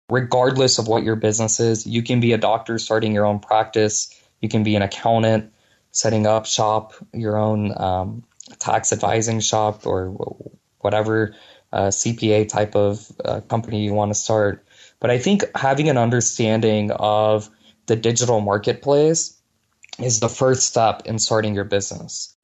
regardless of what your business is. You can be a doctor starting your own practice. You can be an accountant setting up shop, your own tax advising shop, or whatever CPA type of company you want to start. But I think having an understanding of the digital marketplace is the first step in starting your business.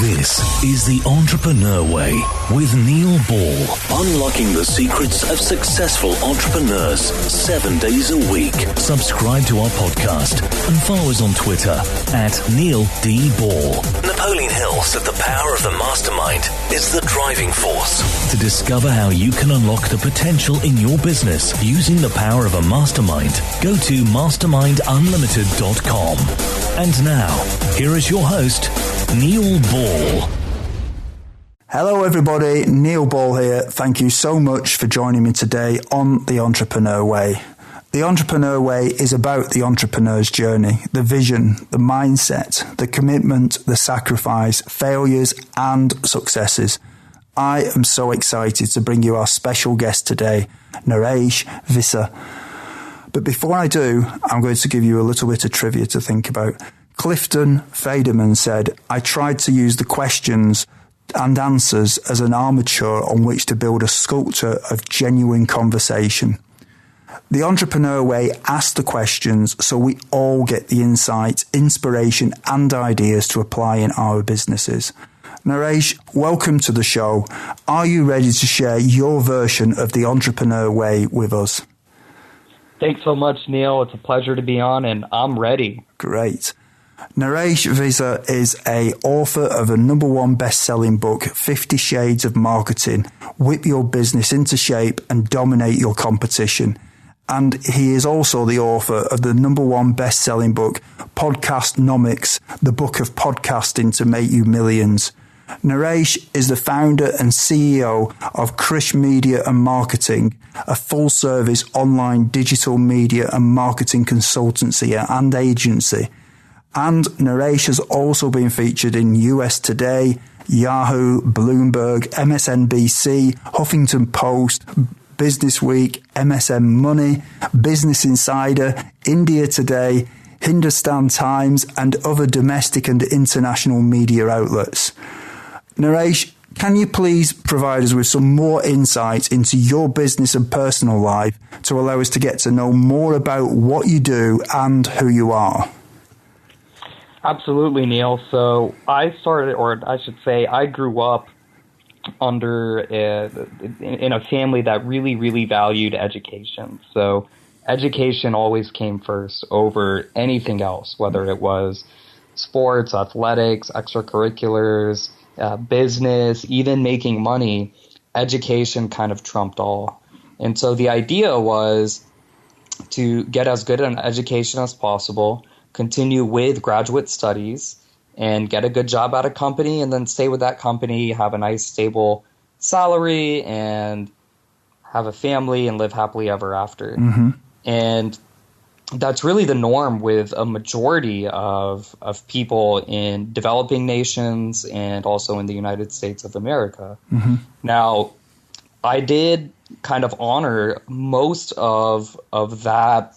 This is The Entrepreneur Way with Neil Ball. Unlocking the secrets of successful entrepreneurs 7 days a week. Subscribe to our podcast and follow us on Twitter at Neil D. Ball. Napoleon Hill said the power of the mastermind is the driving force. To discover how you can unlock the potential in your business using the power of a mastermind, go to mastermindunlimited.com. And now, here is your host, Neil Ball. Hello everybody, Neil Ball here. Thank you so much for joining me today on The Entrepreneur Way. The Entrepreneur Way is about the entrepreneur's journey, the vision, the mindset, the commitment, the sacrifice, failures and successes. I am so excited to bring you our special guest today, Naresh Vissa. But before I do, I'm going to give you a little bit of trivia to think about. Clifton Faderman said, I tried to use the questions and answers as an armature on which to build a sculpture of genuine conversation. The Entrepreneur Way asks the questions so we all get the insights, inspiration and ideas to apply in our businesses. Naresh, welcome to the show. Are you ready to share your version of the Entrepreneur Way with us? Thanks so much, Neil. It's a pleasure to be on, and I'm ready. Great. Naresh Vissa is an author of a #1 best-selling book, 50 Shades of Marketing, Whip Your Business into Shape and Dominate Your Competition. And he is also the author of the #1 best-selling book, Podcastnomics, the book of podcasting to make you millions. Naresh is the founder and CEO of Krish Media and Marketing, a full-service online digital media and marketing consultancy and agency. And Naresh has also been featured in US Today, Yahoo, Bloomberg, MSNBC, Huffington Post, Business Week, MSN Money, Business Insider, India Today, Hindustan Times, and other domestic and international media outlets. Naresh, can you please provide us with some more insights into your business and personal life to allow us to get to know more about what you do and who you are? Absolutely, Neil. So I started, or I should say, I grew up in a family that really, really valued education. So education always came first over anything else, whether it was sports, athletics, extracurriculars, business, even making money. Education kind of trumped all. And so the idea was to get as good an education as possible, continue with graduate studies, and get a good job at a company, and then stay with that company, have a nice stable salary, and have a family and live happily ever after. Mm-hmm. And that's really the norm with a majority of people in developing nations and also in the United States of America. Mm-hmm. Now, I did kind of honor most of that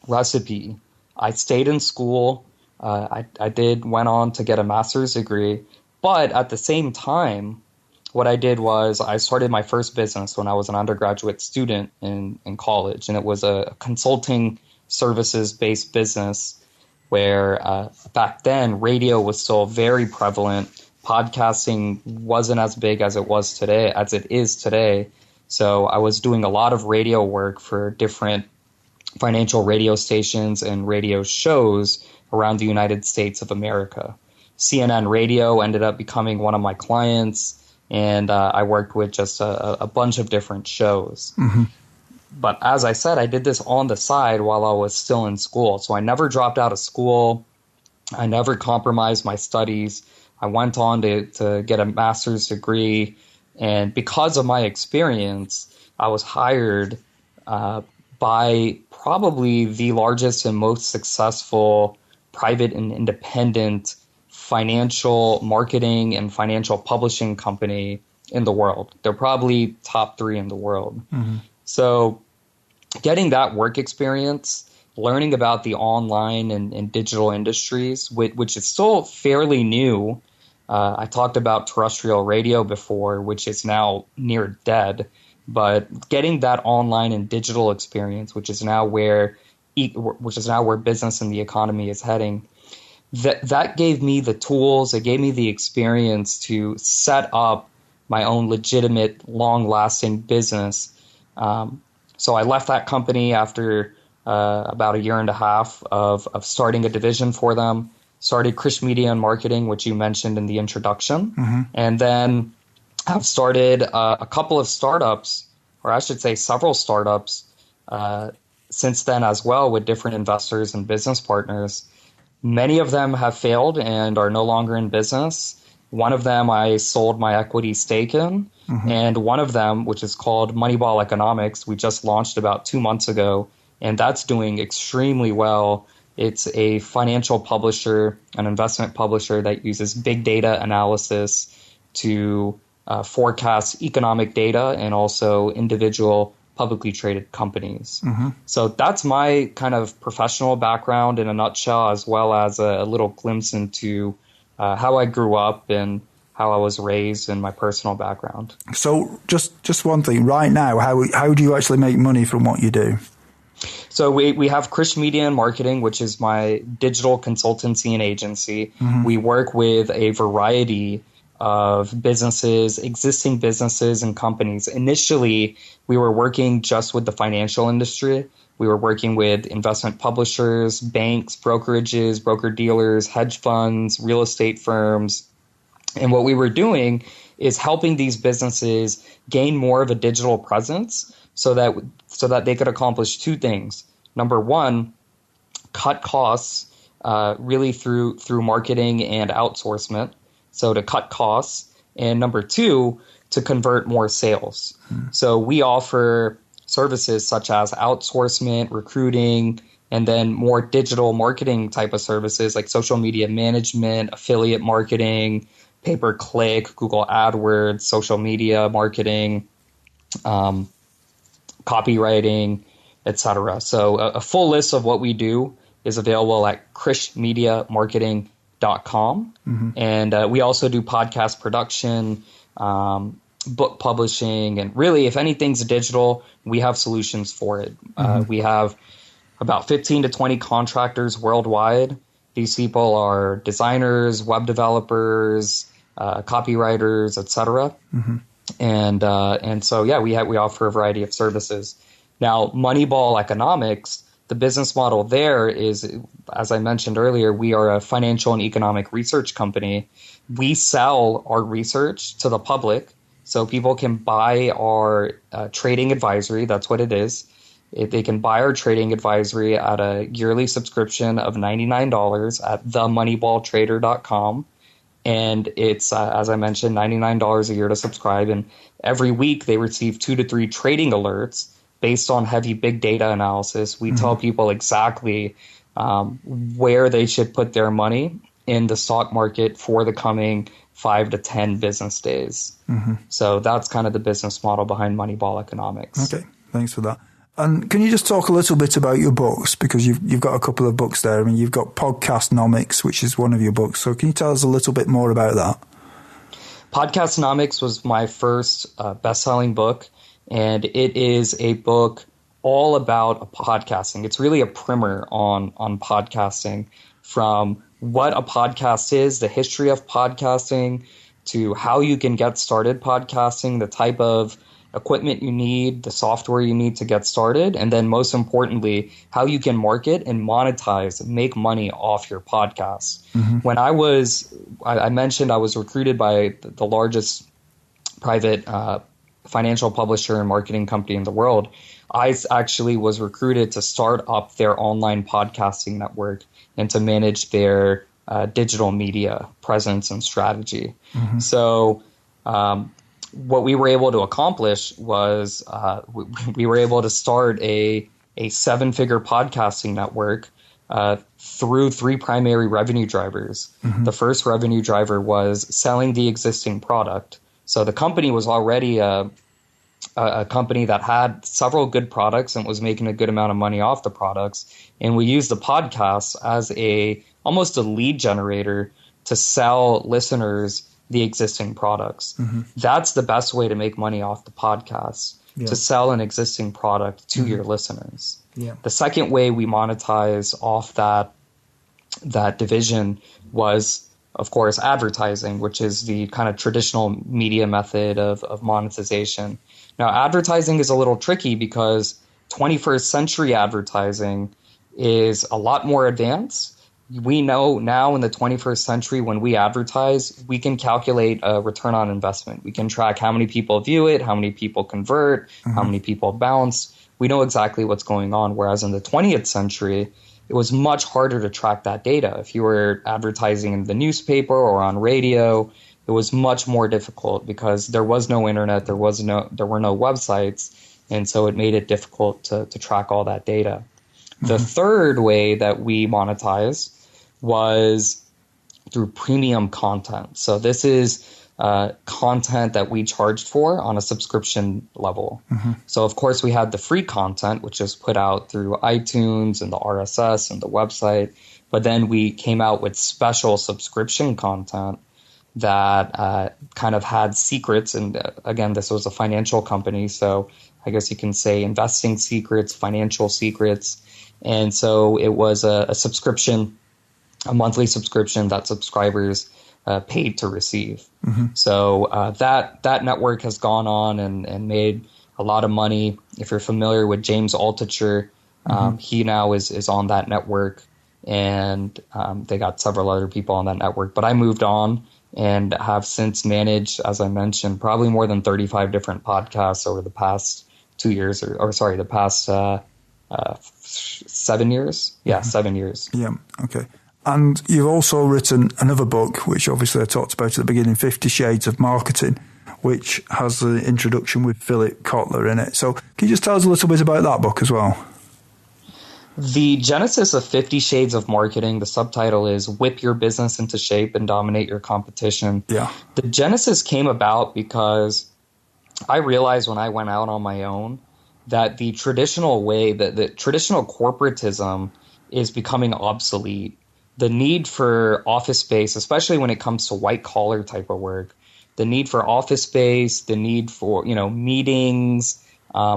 recipe. I stayed in school. I went on to get a master's degree. But at the same time, what I did was I started my first business when I was an undergraduate student in college. And it was a consulting services-based business where back then radio was still very prevalent. Podcasting wasn't as big as it is today. So I was doing a lot of radio work for different financial radio stations and radio shows around the United States of America. CNN Radio ended up becoming one of my clients, and I worked with just a bunch of different shows. Mm-hmm. But as I said, I did this on the side while I was still in school. So I never dropped out of school. I never compromised my studies. I went on to get a master's degree. And because of my experience, I was hired by probably the largest and most successful private and independent financial marketing and financial publishing company in the world. They're probably top 3 in the world. Mm-hmm. So getting that work experience, learning about the online and digital industries, which is still fairly new. I talked about terrestrial radio before, which is now near dead. But getting that online and digital experience, which is now where business and the economy is heading, that gave me the tools, it gave me the experience to set up my own legitimate, long-lasting business. So I left that company after about a year and a half of starting a division for them, started Krish Media and Marketing, which you mentioned in the introduction, and then I've started a couple of startups, or I should say several startups, since then as well with different investors and business partners. Many of them have failed and are no longer in business. One of them I sold my equity stake in, and one of them, which is called Moneyball Economics, we just launched about 2 months ago, and that's doing extremely well. It's a financial publisher, an investment publisher that uses big data analysis to forecast economic data and also individual publicly traded companies. So that's my kind of professional background in a nutshell, as well as a little glimpse into how I grew up and how I was raised and my personal background. So just one thing, right now, how do you actually make money from what you do? So we have Krish Media and Marketing, which is my digital consultancy and agency. We work with a variety of businesses, existing businesses and companies. Initially, we were working just with the financial industry. We were working with investment publishers, banks, brokerages, broker-dealers, hedge funds, real estate firms. And what we were doing is helping these businesses gain more of a digital presence so that they could accomplish two things. Number one, cut costs really through marketing and outsourcement. So to cut costs. And number two, to convert more sales. So we offer services such as outsourcement, recruiting, and then more digital marketing type of services like social media management, affiliate marketing, pay-per-click, Google AdWords, social media marketing, copywriting, etc. So a full list of what we do is available at krishmediamarketing.com. And we also do podcast production, book publishing, and really, if anything's digital, we have solutions for it. We have about 15 to 20 contractors worldwide. These people are designers, web developers, copywriters, etc. And so, yeah, we offer a variety of services. Now, Moneyball Economics, the business model there is, as I mentioned earlier, we are a financial and economic research company. We sell our research to the public, so people can buy our trading advisory. That's what it is. They can buy our trading advisory at a yearly subscription of $99 at themoneyballtrader.com. And it's, as I mentioned, $99 a year to subscribe. And every week they receive 2 to 3 trading alerts based on heavy big data analysis. We tell people exactly where they should put their money in the stock market for the coming 5 to 10 business days. So that's kind of the business model behind Moneyball Economics. Okay, thanks for that. And can you just talk a little bit about your books? Because you've got a couple of books there. I mean, you've got Podcastnomics, which is one of your books. So can you tell us a little bit more about that? Podcastnomics was my first best-selling book, and it is a book all about podcasting. It's really a primer on podcasting, from what a podcast is, the history of podcasting, to how you can get started podcasting, the type of equipment you need, the software you need to get started, and then most importantly, how you can market and monetize and make money off your podcast. When I mentioned I was recruited by the largest private financial publisher and marketing company in the world. I actually was recruited to start up their online podcasting network and to manage their digital media presence and strategy. So what we were able to accomplish was we were able to start a 7-figure podcasting network through 3 primary revenue drivers. The first revenue driver was selling the existing product. So the company was already a a company that had several good products and was making a good amount of money off the products. And we used the podcast as almost a lead generator to sell listeners the existing products. That's the best way to make money off the podcast, to sell an existing product to your listeners. The second way we monetize off that division was, of course, advertising, which is the kind of traditional media method of monetization. Now, advertising is a little tricky because 21st century advertising is a lot more advanced. We know now in the 21st century, when we advertise, we can calculate a return on investment. We can track how many people view it, how many people convert, how many people bounce. We know exactly what's going on. Whereas in the 20th century, it was much harder to track that data. If you were advertising in the newspaper or on radio, it was much more difficult because there was no internet, there were no websites, and so it made it difficult to track all that data. The third way that we monetize was through premium content. So this is content that we charged for on a subscription level. So of course we had the free content, which is put out through iTunes and the RSS and the website. But then we came out with special subscription content that kind of had secrets. And again, this was a financial company. So I guess you can say investing secrets, financial secrets. And so it was a subscription, a monthly subscription that subscribers paid to receive. So that network has gone on and made a lot of money. If you're familiar with James Altucher, he now is on that network, and they got several other people on that network. But I moved on and have since managed, as I mentioned, probably more than 35 different podcasts over the past 2 years, the past 7 years. Yeah, 7 years. Yeah, okay. And you've also written another book, which obviously I talked about at the beginning, 50 Shades of Marketing, which has the introduction with Philip Kotler in it. So can you just tell us a little bit about that book as well? The genesis of 50 Shades of Marketing, the subtitle is Whip Your Business into Shape and Dominate Your Competition. Yeah. The genesis came about because I realized when I went out on my own that the traditional way, the traditional corporatism is becoming obsolete. The need for office space, especially when it comes to white collar type of work, the need for office space, the need for, meetings,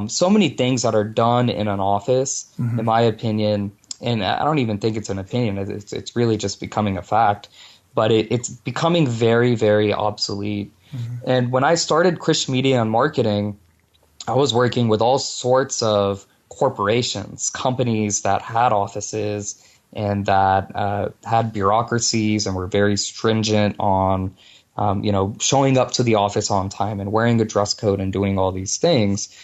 so many things that are done in an office, in my opinion, and I don't even think it's an opinion, it's really just becoming a fact, but it's becoming very, very obsolete. And when I started Krish Media and Marketing, I was working with all sorts of corporations, companies that had offices and that had bureaucracies and were very stringent on, showing up to the office on time and wearing a dress code and doing all these things.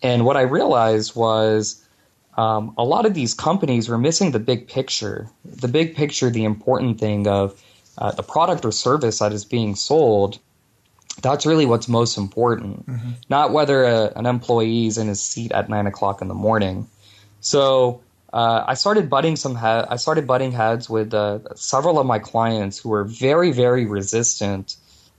And what I realized was a lot of these companies were missing the big picture. The big picture, the important thing of the product or service that is being sold. That's really what's most important, not whether an employee is in his seat at 9 o'clock in the morning. So I started butting heads with several of my clients who were very, very resistant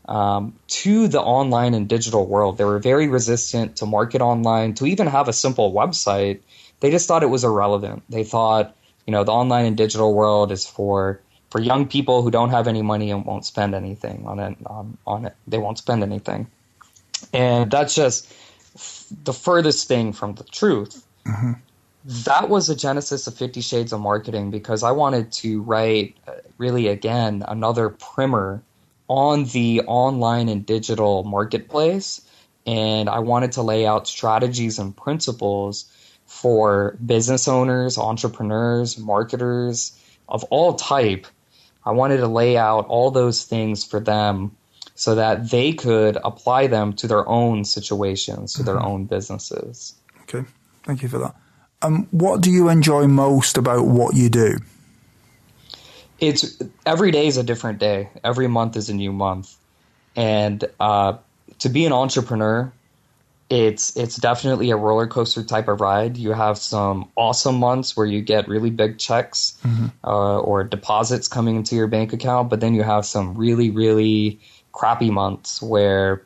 to the online and digital world. They were very resistant to market online, to even have a simple website. They just thought it was irrelevant. They thought, the online and digital world is for young people who don't have any money and won't spend anything on it. They won't spend anything. And that's just the furthest thing from the truth. That was the genesis of 50 Shades of Marketing, because I wanted to write really, again, another primer on the online and digital marketplace. And I wanted to lay out strategies and principles for business owners, entrepreneurs, marketers of all type. I wanted to lay out all those things for them so that they could apply them to their own situations, to their own businesses. Okay, thank you for that. What do you enjoy most about what you do? It's every day is a different day. Every month is a new month. And to be an entrepreneur, it's definitely a roller coaster type of ride. You have some awesome months where you get really big checks or deposits coming into your bank account, but then you have some really, really crappy months where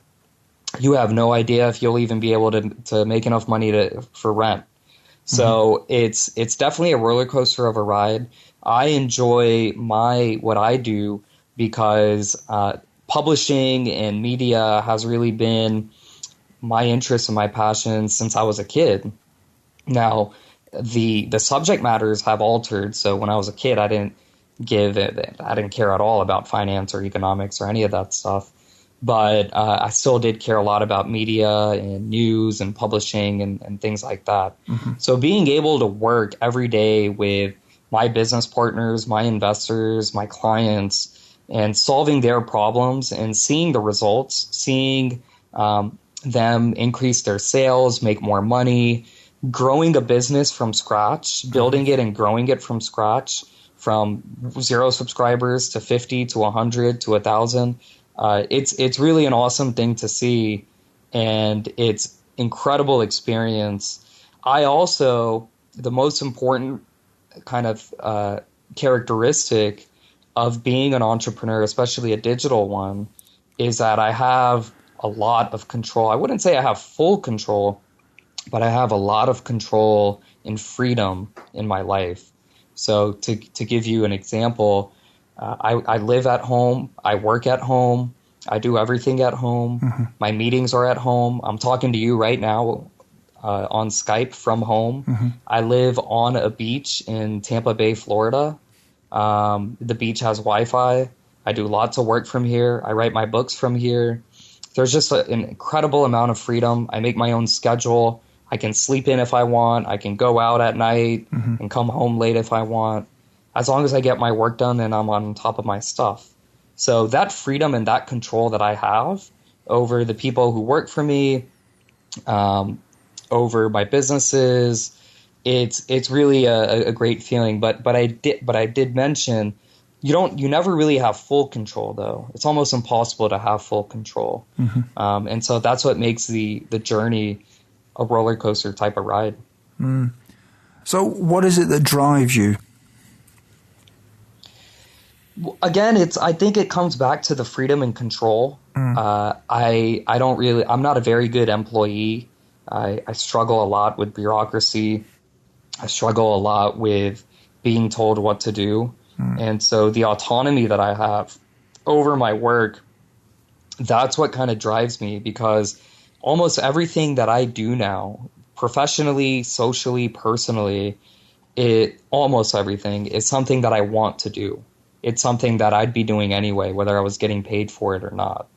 you have no idea if you'll even be able to make enough money for rent. So it's definitely a roller coaster of a ride. I enjoy what I do because publishing and media has really been my interest and my passion since I was a kid. Now, the subject matters have altered. So when I was a kid, I didn't care at all about finance or economics or any of that stuff. But I still did care a lot about media and news and publishing and things like that. So being able to work every day with my business partners, my investors, my clients, and solving their problems and seeing the results, seeing them increase their sales, make more money, growing a business from scratch, building it and growing it from scratch, from 0 subscribers to 50 to 100 to 1,000. It's really an awesome thing to see, and it's incredible experience. I also, the most important kind of characteristic of being an entrepreneur, especially a digital one, is that I have a lot of control. I wouldn't say I have full control, but I have a lot of control and freedom in my life. So to give you an example, I live at home, I work at home, I do everything at home. My meetings are at home. I'm talking to you right now on Skype from home. I live on a beach in Tampa Bay, Florida. The beach has Wi-Fi. I do lots of work from here. I write my books from here. There's just an incredible amount of freedom. I make my own schedule. I can sleep in if I want. I can go out at night and come home late if I want, as long as I get my work done and I'm on top of my stuff. So that freedom and that control that I have over the people who work for me, over my businesses, it's really a great feeling. But I did mention you never really have full control, though. It's almost impossible to have full control. And so that's what makes the journey a roller coaster type of ride. So what is it that drives you? Again, I think it comes back to the freedom and control. I'm not a very good employee. I struggle a lot with bureaucracy. I struggle a lot with being told what to do. And so the autonomy that I have over my work, that's what kind of drives me, because almost everything that I do now, professionally, socially, personally, almost everything is something that I want to do. It's something that I'd be doing anyway, whether I was getting paid for it or not.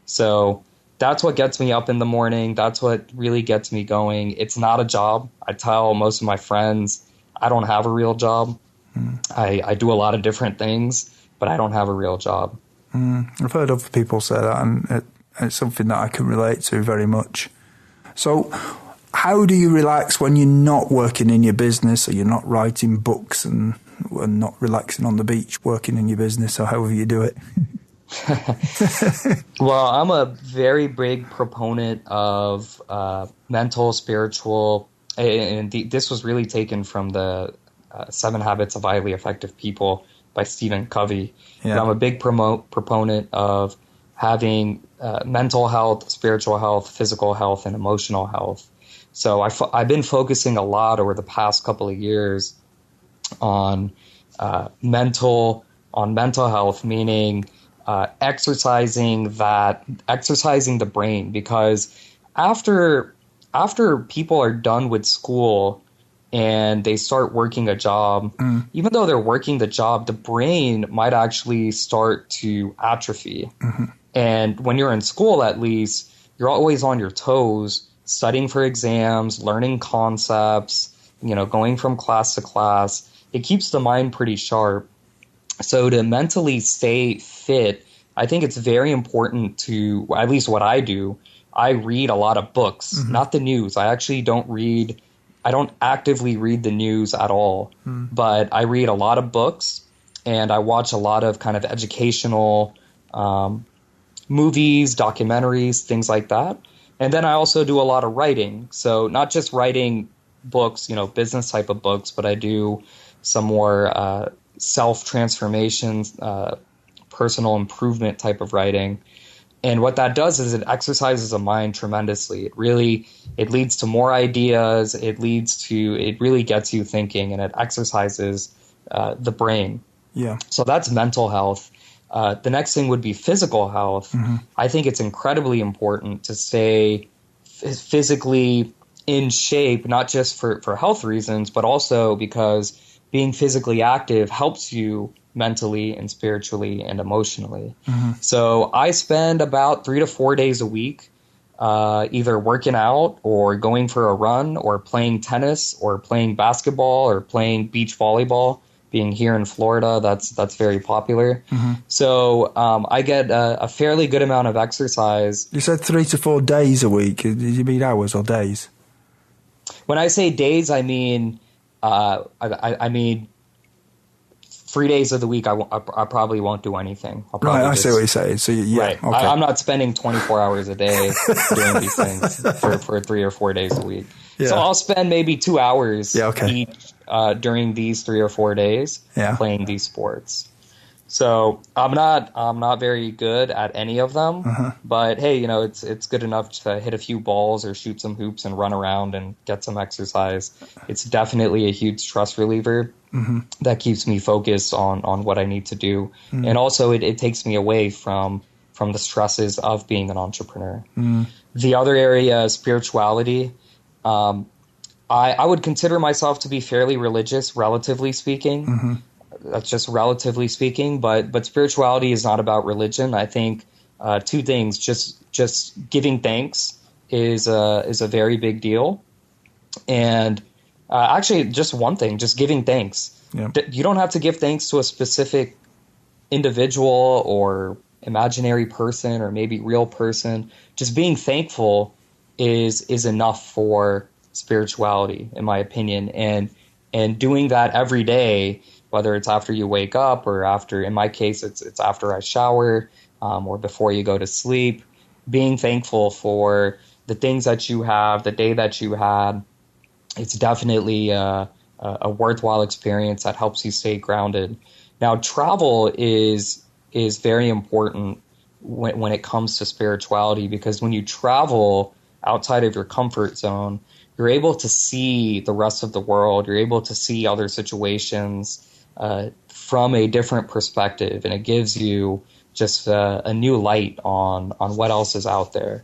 So that's what gets me up in the morning. That's what really gets me going. It's not a job. I tell most of my friends I don't have a real job. I do a lot of different things, but I don't have a real job. I've heard other people say that, and it's something that I can relate to very much. So how do you relax when you're not working in your business, or you're not writing books and not relaxing on the beach, working in your business, or however you do it? Well, I'm a very big proponent of mental, spiritual, and this was really taken from the 7 Habits of Highly Effective People by Stephen Covey. Yeah. I'm a big proponent of having mental health, spiritual health, physical health, and emotional health. So I've been focusing a lot over the past couple of years on mental health, meaning exercising the brain, because after people are done with school and they start working a job, even though they're working the job, the brain might actually start to atrophy. And when you're in school, at least, you're always on your toes, studying for exams, learning concepts, going from class to class. It keeps the mind pretty sharp. So to mentally stay fit, I think it's very important to, at least what I do, I read a lot of books, not the news. I don't actively read the news at all, but I read a lot of books, and I watch a lot of kind of educational movies, documentaries, things like that. And then I also do a lot of writing. So not just writing books, business type of books, but I do some more self-transformation, personal improvement type of writing. And what that does is it exercises the mind tremendously. It leads to more ideas. It really gets you thinking, and it exercises the brain. Yeah. So that's mental health. The next thing would be physical health. I think it's incredibly important to stay physically in shape, not just for health reasons, but also because being physically active helps you mentally and spiritually and emotionally. So I spend about 3 to 4 days a week either working out or going for a run or playing tennis or playing basketball or playing beach volleyball. Being here in Florida, that's very popular. So I get a fairly good amount of exercise. You said 3 to 4 days a week. Did you mean hours or days? When I say days, I mean I mean 3 days of the week. I probably won't do anything. Right, I see what you're saying. So yeah, right. okay. I'm not spending 24 hours a day doing these things for 3 or 4 days a week. Yeah. So I'll spend maybe 2 hours each during these 3 or 4 days playing these sports. So I'm not very good at any of them, but hey, you know, it's good enough to hit a few balls or shoot some hoops and run around and get some exercise. It's definitely a huge stress reliever that keeps me focused on what I need to do, and also it takes me away from the stresses of being an entrepreneur. The other area is spirituality. I would consider myself to be fairly religious, relatively speaking. That's just relatively speaking, but spirituality is not about religion. I think 2 things: just giving thanks is a very big deal, and actually just one thing: just giving thanks. Yeah. You don't have to give thanks to a specific individual or imaginary person or maybe real person. Just being thankful is enough for spirituality, in my opinion, and doing that every day. Whether it's after you wake up or after, in my case, it's after I shower or before you go to sleep, being thankful for the things that you have, the day that you had. It's definitely a worthwhile experience that helps you stay grounded. Now, travel is very important when it comes to spirituality, because when you travel outside of your comfort zone, you're able to see the rest of the world. You're able to see other situations from a different perspective, and it gives you just a new light on what else is out there.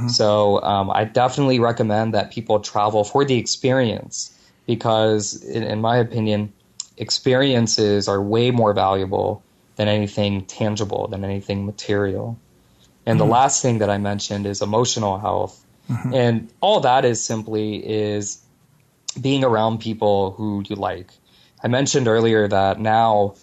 So I definitely recommend that people travel for the experience, because in my opinion, experiences are way more valuable than anything tangible, than anything material. And the last thing that I mentioned is emotional health. And all that is being around people who you like. I mentioned earlier that now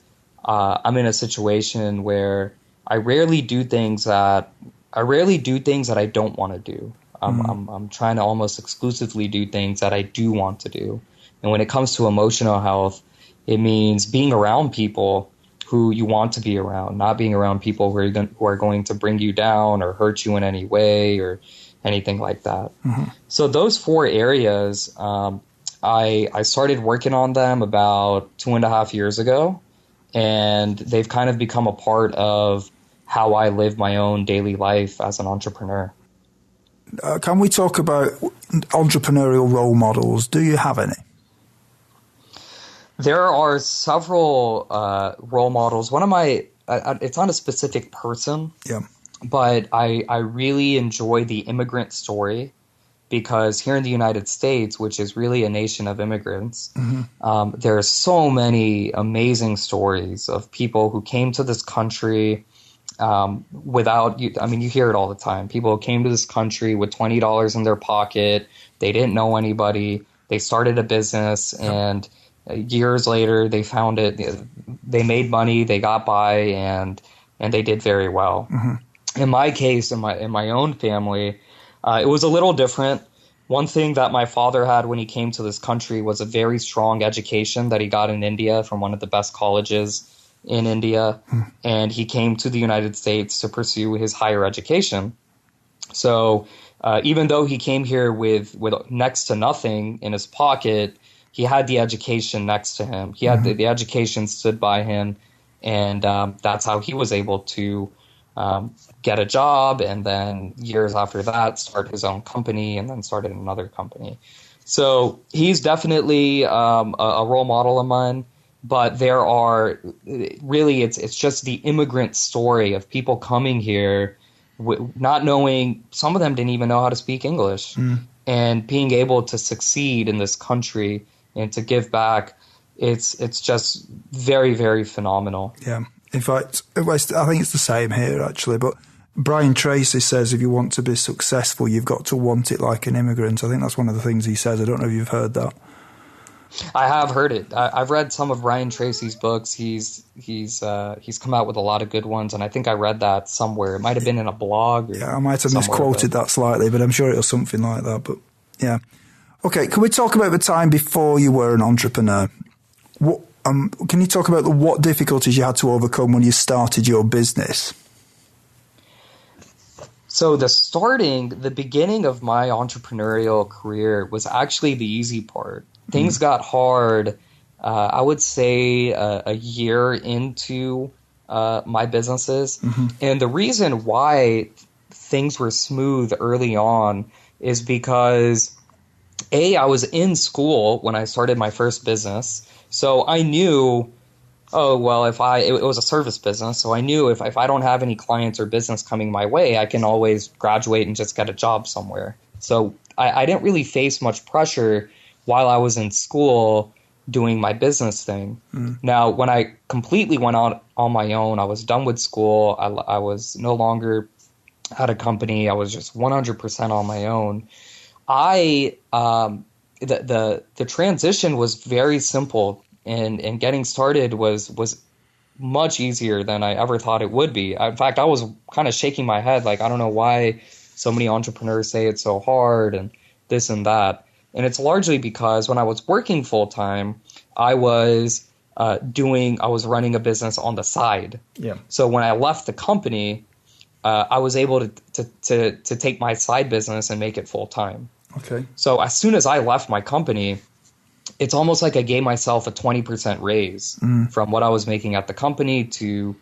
I'm in a situation where I rarely do things that I don't want to do. I'm trying to almost exclusively do things that I do want to do. And when it comes to emotional health, it means being around people who you want to be around, not being around people who are going to bring you down or hurt you in any way or anything like that. So those 4 areas, I started working on them about 2.5 years ago, and they've kind of become a part of how I live my own daily life as an entrepreneur. Can we talk about entrepreneurial role models? Do you have any? There are several role models. One of my, it's not a specific person, but I really enjoy the immigrant story, because here in the United States, which is really a nation of immigrants, there are so many amazing stories of people who came to this country without, you hear it all the time. People came to this country with $20 in their pocket. They didn't know anybody. They started a business, and years later they found it. They made money. They got by, and they did very well. In my case, in my own family, it was a little different. One thing that my father had when he came to this country was a very strong education that he got in India from one of the best colleges in India. And he came to the United States to pursue his higher education. So even though he came here with next to nothing in his pocket, he had the education next to him. He had the education stood by him. And that's how he was able to get a job, and then years after that start his own company, and then started another company. So he's definitely a role model of mine. But there are really, it's just the immigrant story of people coming here, not knowing, some of them didn't even know how to speak English, and being able to succeed in this country and to give back. It's just very, very phenomenal. Yeah. In fact, I think it's the same here, actually. But Brian Tracy says if you want to be successful, you've got to want it like an immigrant. I think that's one of the things he says. I don't know if you've heard that. I have heard it. I've read some of Brian Tracy's books. He's come out with a lot of good ones, and I think I read that somewhere. It might have been in a blog. Yeah, I might have misquoted that slightly, but I'm sure it was something like that. But yeah, okay. Can we talk about the time before you were an entrepreneur? What can you talk about what difficulties you had to overcome when you started your business? So the beginning of my entrepreneurial career was actually the easy part. Things got hard, I would say, a year into my businesses. And the reason why things were smooth early on is because, I was in school when I started my first business. So I knew, it was a service business. So I knew if I don't have any clients or business coming my way, I can always graduate and just get a job somewhere. So I didn't really face much pressure while I was in school doing my business thing. Now, when I completely went out on my own, I was done with school. I was no longer at a company. I was just 100% on my own. The transition was very simple, and getting started was much easier than I ever thought it would be. In fact, I was kind of shaking my head, like, I don't know why so many entrepreneurs say it's so hard and this and that. And it's largely because when I was working full time, I was running a business on the side. Yeah. So when I left the company, I was able to take my side business and make it full time. Okay. So as soon as I left my company, it's almost like I gave myself a 20% raise from what I was making at the company to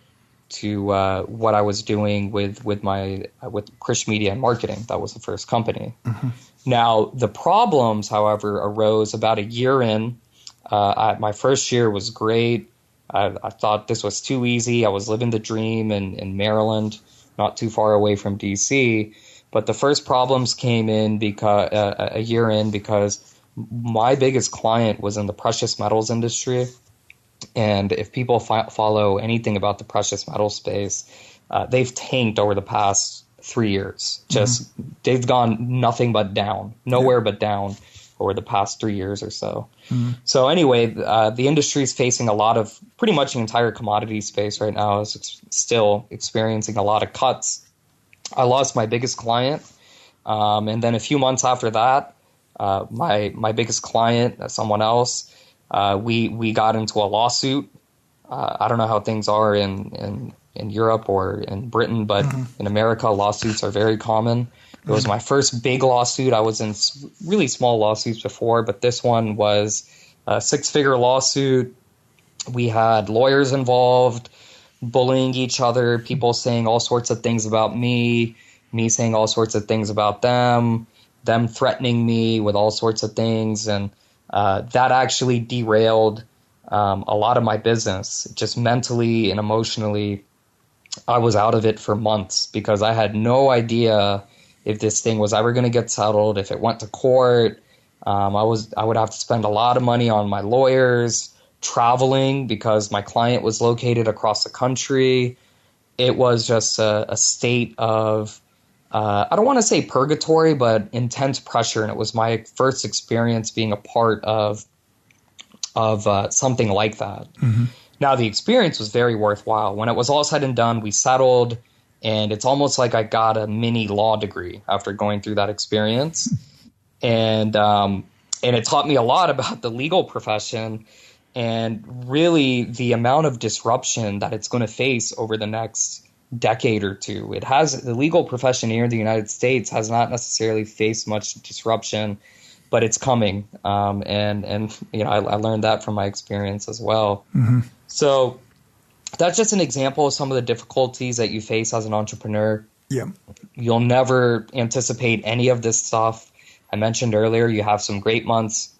what I was doing with Krish Media and Marketing. That was the first company. Now, the problems, however, arose about a year in. My first year was great. I thought this was too easy. I was living the dream in Maryland, not too far away from D.C. But the first problems came in because a year in, because my biggest client was in the precious metals industry. And if people follow anything about the precious metal space, they've tanked over the past 3 years. They've gone nothing but down, nowhere but down over the past 3 years or so. So anyway, the industry is facing a lot of, pretty much the entire commodity space right now is still experiencing a lot of cuts. I lost my biggest client. And then a few months after that, my biggest client, someone else, we got into a lawsuit. I don't know how things are in Europe or in Britain, but in America, lawsuits are very common. It was my first big lawsuit. I was in really small lawsuits before, but this one was a 6-figure lawsuit. We had lawyers involved, bullying each other, people saying all sorts of things about me saying all sorts of things about them threatening me with all sorts of things. And that actually derailed a lot of my business. Just mentally and emotionally, I was out of it for months because I had no idea if this thing was ever going to get settled, if it went to court. I would have to spend a lot of money on my lawyers, traveling because my client was located across the country. It was just a state of, I don't want to say purgatory, but intense pressure. And it was my first experience being a part of something like that. Now, the experience was very worthwhile. When it was all said and done, we settled, and it's almost like I got a mini law degree after going through that experience. And it taught me a lot about the legal profession and really the amount of disruption that it's going to face over the next decade or two. The legal profession here in the United States has not necessarily faced much disruption, but it's coming. And I learned that from my experience as well. So that's just an example of some of the difficulties that you face as an entrepreneur. Yeah. You'll never anticipate any of this stuff. I mentioned earlier, you have some great months,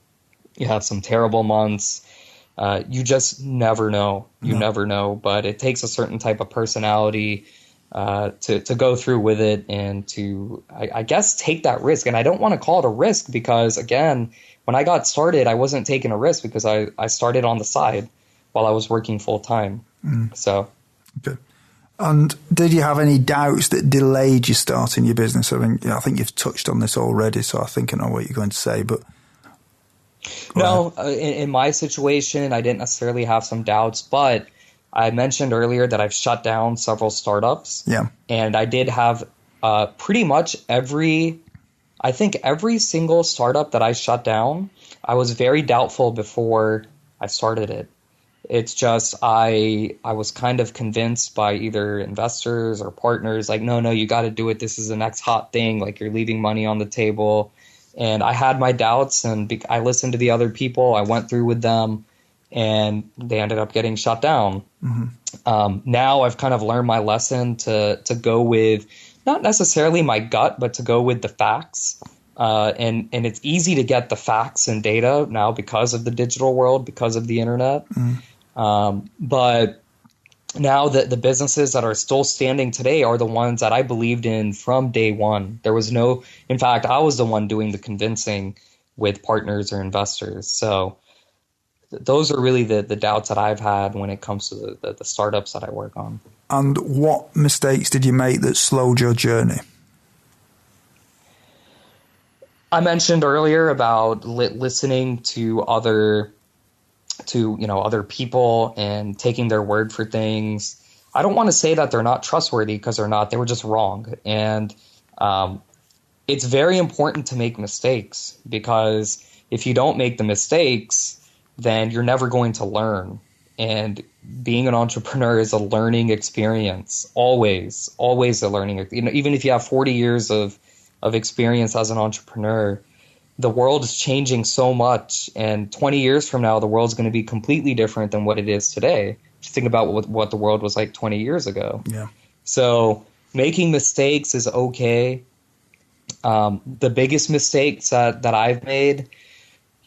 you have some terrible months. You just never know. You never know. But it takes a certain type of personality to go through with it and to, I guess, take that risk. And I don't want to call it a risk because, again, when I got started, I wasn't taking a risk because I started on the side while I was working full time. So. Okay. And did you have any doubts that delayed you starting your business? I mean, I think you've touched on this already, so I think I know what you're going to say, but. No, in my situation, I didn't necessarily have some doubts, but I mentioned earlier that I've shut down several startups. Yeah. And I did have pretty much every single startup that I shut down, I was very doubtful before I started it. It's just I was kind of convinced by either investors or partners, like, no, you got to do it. This is the next hot thing. Like, you're leaving money on the table. And I had my doubts, and I listened to the other people. I went through with them, and they ended up getting shut down. Now I've kind of learned my lesson to go with not necessarily my gut, but to go with the facts. And it's easy to get the facts and data now because of the digital world, because of the internet. But now the businesses that are still standing today are the ones that I believed in from day one. In fact, I was the one doing the convincing with partners or investors. So those are really the doubts that I've had when it comes to the startups that I work on. And what mistakes did you make that slowed your journey? I mentioned earlier about listening to other people and taking their word for things. I don't want to say that they're not trustworthy, because they're not. They were just wrong. And it's very important to make mistakes, because if you don't make the mistakes, then you're never going to learn. And being an entrepreneur is a learning experience. Always a learning. Even if you have 40 years of experience as an entrepreneur, the world is changing so much, and 20 years from now, the world's going to be completely different than what it is today. Just think about what the world was like 20 years ago. Yeah. So making mistakes is okay. The biggest mistakes that I've made,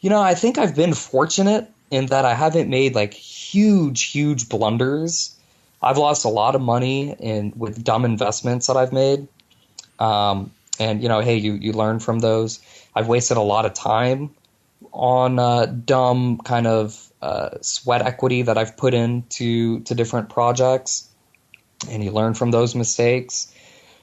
I think I've been fortunate in that I haven't made like huge blunders. I've lost a lot of money with dumb investments that I've made. And, hey, you learn from those. I've wasted a lot of time on dumb kind of sweat equity that I've put into different projects, and you learn from those mistakes.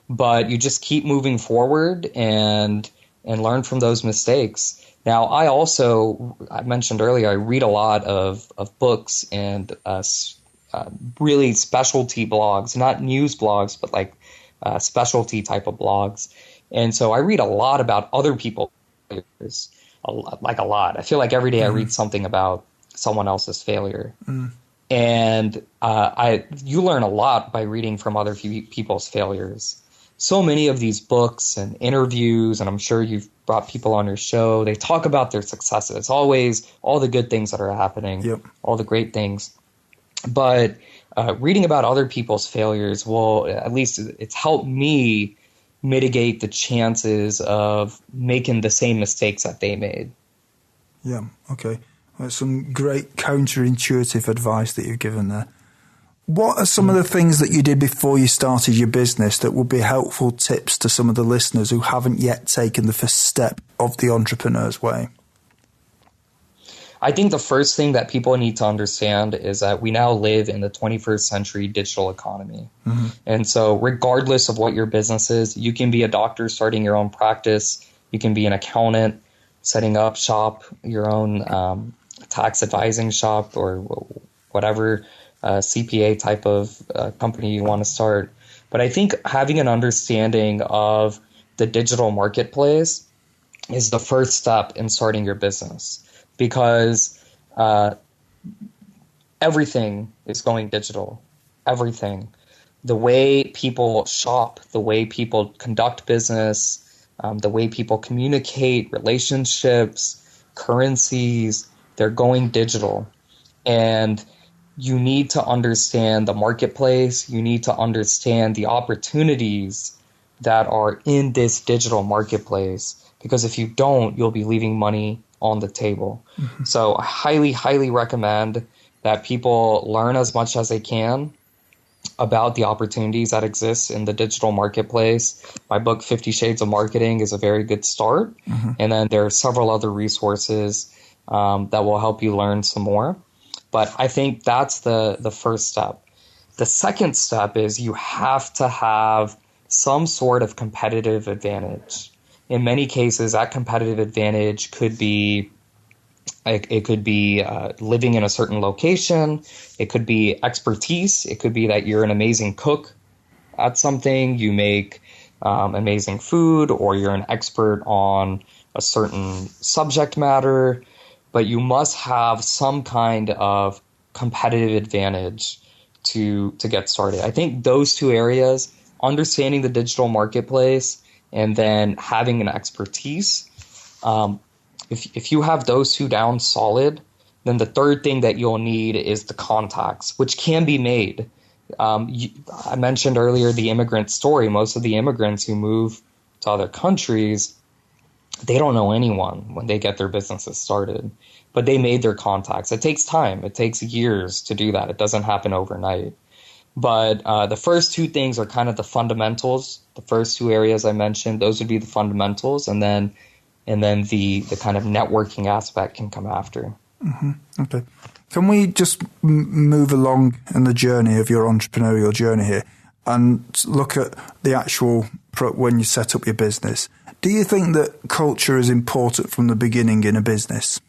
But you just keep moving forward and learn from those mistakes. Now, I mentioned earlier, I read a lot of books and really specialty blogs, not news blogs, but like specialty type of blogs. And so I read a lot about other people's failures, a lot. I feel like every day I read something about someone else's failure. And you learn a lot by reading from other people's failures. So many of these books and interviews, and I'm sure you've brought people on your show, they talk about their successes. It's always all the good things that are happening, all the great things. But reading about other people's failures, well, at least it's helped me mitigate the chances of making the same mistakes that they made. Yeah, okay. That's some great counterintuitive advice that you've given there. What are some of the things that you did before you started your business that would be helpful tips to some of the listeners who haven't yet taken the first step of the entrepreneur's way? I think the first thing that people need to understand is that we now live in the 21st century digital economy. And so regardless of what your business is, you can be a doctor starting your own practice. You can be an accountant setting up shop, your own tax advising shop, or whatever CPA type of company you want to start. But I think having an understanding of the digital marketplace is the first step in starting your business, because everything is going digital. Everything. The way people shop, the way people conduct business, the way people communicate, relationships, currencies, they're going digital. And you need to understand the marketplace. You need to understand the opportunities that are in this digital marketplace, because if you don't, you'll be leaving money on the table. Mm-hmm. So I highly, highly recommend that people learn as much as they can about the opportunities that exist in the digital marketplace. My book, 50 Shades of Marketing, is a very good start. Mm-hmm. And then there are several other resources that will help you learn some more. But I think that's the first step. The second step is you have to have some sort of competitive advantage. In many cases, that competitive advantage could be living in a certain location. It could be expertise. It could be that you're an amazing cook at something. You make amazing food, or you're an expert on a certain subject matter. But you must have some kind of competitive advantage to get started. I think those two areas, understanding the digital marketplace and then having an expertise, if you have those two down solid, then the third thing that you'll need is the contacts, which can be made. I mentioned earlier the immigrant story. Most of the immigrants who move to other countries, they don't know anyone when they get their businesses started, but they made their contacts. It takes time. It takes years to do that. It doesn't happen overnight. But the first two things are kind of the fundamentals. The first two areas I mentioned, those would be the fundamentals, and then the kind of networking aspect can come after. Mm-hmm. Okay. Can we just move along in the journey of your entrepreneurial journey here and look at the actual when you set up your business? Do you think that culture is important from the beginning in a business?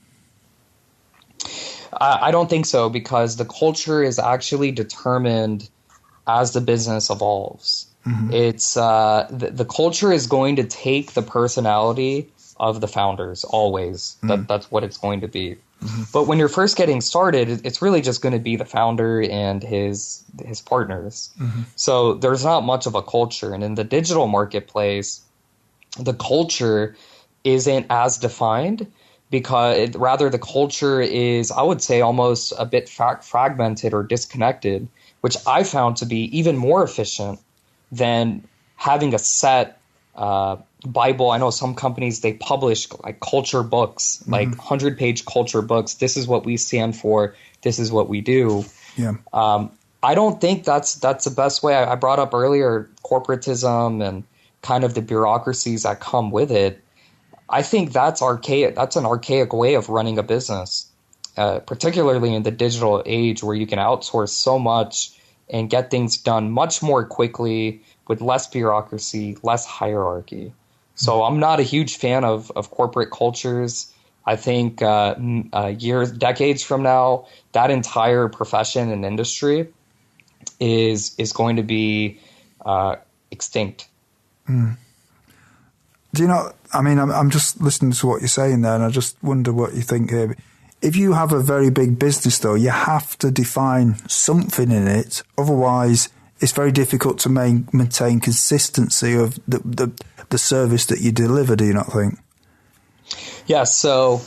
I don't think so, because the culture is actually determined as the business evolves. Mm-hmm. It's the culture is going to take the personality of the founders always. Mm-hmm. That's what it's going to be. Mm-hmm. But when you're first getting started, it's really just going to be the founder and his partners. Mm-hmm. So there's not much of a culture. And in the digital marketplace, the culture isn't as defined, because rather the culture is, I would say, almost a bit fragmented or disconnected, which I found to be even more efficient than having a set Bible. I know some companies, they publish like culture books, mm-hmm. like 100-page culture books. This is what we stand for. This is what we do. Yeah. I don't think that's the best way. I brought up earlier corporatism and kind of the bureaucracies that come with it. I think that's archaic. That's an archaic way of running a business, particularly in the digital age where you can outsource so much and get things done much more quickly with less bureaucracy, less hierarchy. So I'm not a huge fan of corporate cultures. I think decades from now, that entire profession and industry is going to be extinct. Mm. Do you know, I mean, I'm just listening to what you're saying there, and I just wonder what you think here. If you have a very big business, though, you have to define something in it. Otherwise, it's very difficult to maintain consistency of the service that you deliver, do you not think? Yeah, so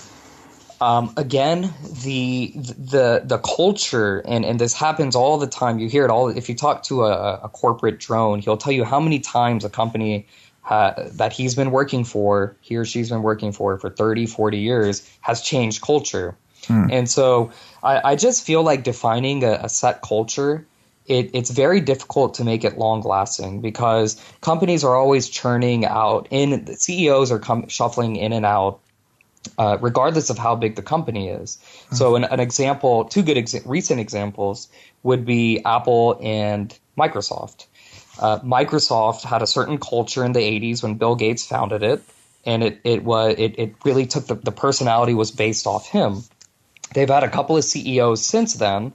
again, the culture, and this happens all the time. You hear it all. If you talk to a corporate drone, he'll tell you how many times a company that he or she's been working for 30, 40 years has changed culture. And so I just feel like defining a set culture, it's very difficult to make it long lasting, because companies are always churning out, CEOs are shuffling in and out, regardless of how big the company is. So an example, two good recent examples would be Apple and Microsoft. Microsoft had a certain culture in the 80s when Bill Gates founded it, and it really took the personality was based off him. They've had a couple of CEOs since then,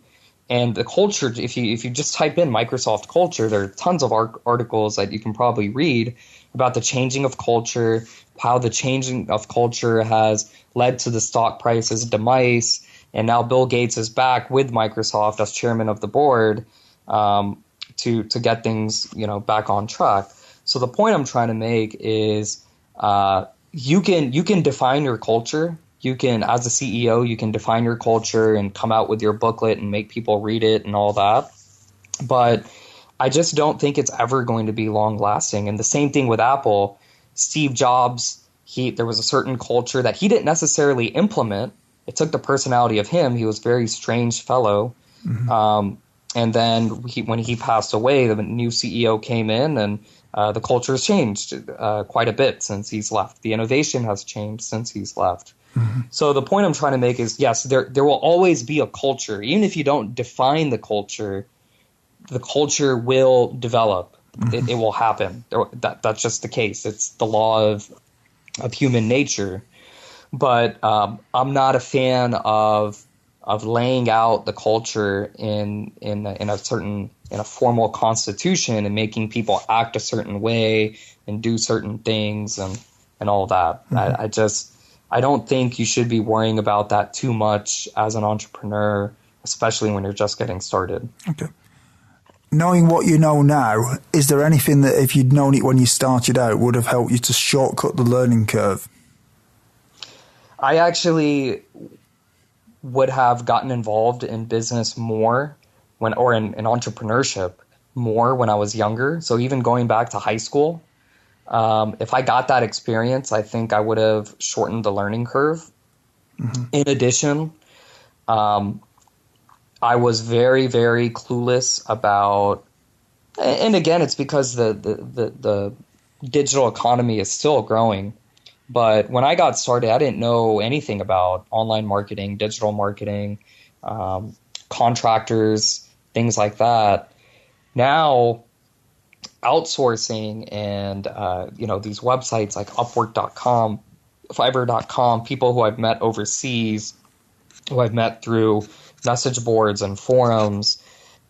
and the culture, if you just type in Microsoft culture, there are tons of articles that you can probably read about the changing of culture, how the changing of culture has led to the stock price's demise, and now Bill Gates is back with Microsoft as chairman of the board to get things back on track. So the point I'm trying to make is you can define your culture. you can, as a CEO, you can define your culture and come out with your booklet and make people read it and all that. But I just don't think it's ever going to be long lasting. And the same thing with Apple. Steve Jobs, there was a certain culture that he didn't necessarily implement. It took the personality of him. He was a very strange fellow. Mm-hmm. And then when he passed away, the new CEO came in, and the culture has changed quite a bit since he's left. The innovation has changed since he's left. Mm-hmm. So the point I'm trying to make is, yes, there will always be a culture. Even if you don't define the culture will develop. Mm-hmm. It will happen. That's just the case. It's the law of human nature. But I'm not a fan of laying out the culture in a formal constitution and making people act a certain way and do certain things and all that. Mm-hmm. I don't think you should be worrying about that too much as an entrepreneur, especially when you're just getting started. Okay. Knowing what you know now, is there anything that if you'd known it when you started out would have helped you to shortcut the learning curve? I actually would have gotten involved in business more in entrepreneurship more when I was younger. So even going back to high school, if I got that experience, I think I would have shortened the learning curve. Mm-hmm. In addition, I was very, very clueless about, and again, it's because the digital economy is still growing. But when I got started, I didn't know anything about online marketing, digital marketing, contractors, things like that. Now, outsourcing and these websites like Upwork.com, Fiverr.com, people who I've met overseas, who I've met through message boards and forums,